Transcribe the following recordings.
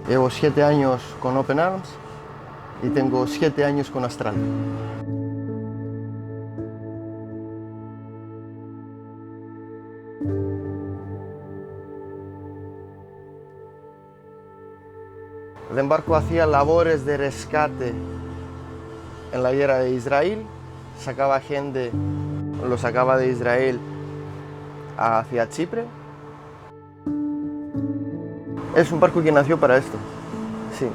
Llevo 7 años con Open Arms y tengo 7 años con Astral. El embarco hacía labores de rescate en la guerra de Israel, sacaba gente, lo sacaba de Israel hacia Chipre. Es un barco que nació para esto, sí.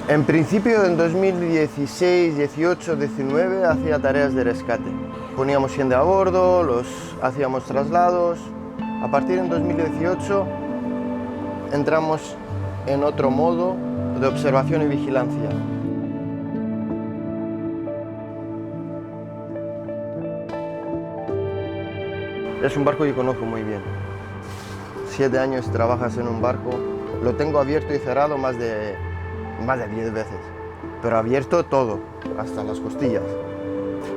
En principio, en 2016, 18, 19, hacía tareas de rescate. Poníamos gente a bordo, hacíamos traslados. A partir de 2018 entramos en otro modo de observación y vigilancia. Es un barco que conozco muy bien. 7 años trabajas en un barco, lo tengo abierto y cerrado más de 10 veces, pero abierto todo, hasta las costillas.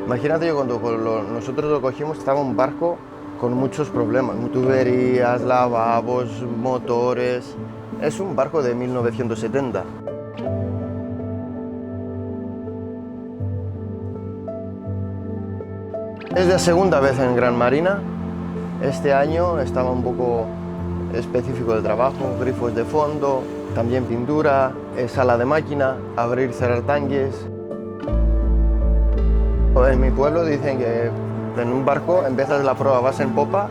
Imagínate que cuando nosotros lo cogimos estaba un barco con muchos problemas, tuberías, lavabos, motores. Es un barco de 1970. Es la segunda vez en Gran Marina. Este año estaba un poco específico de trabajo, grifos de fondo, también pintura, sala de máquina, abrir y cerrar tanques. En mi pueblo dicen que en un barco empiezas la proa, vas en popa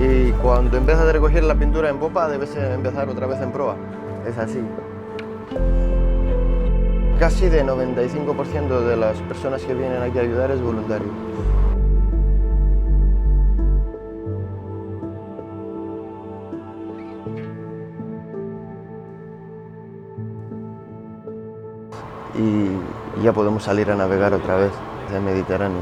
y cuando empiezas a recoger la pintura en popa debes empezar otra vez en proa. Es así. Casi de 95% de las personas que vienen aquí a ayudar es voluntario. Y ya podemos salir a navegar otra vez en el Mediterráneo.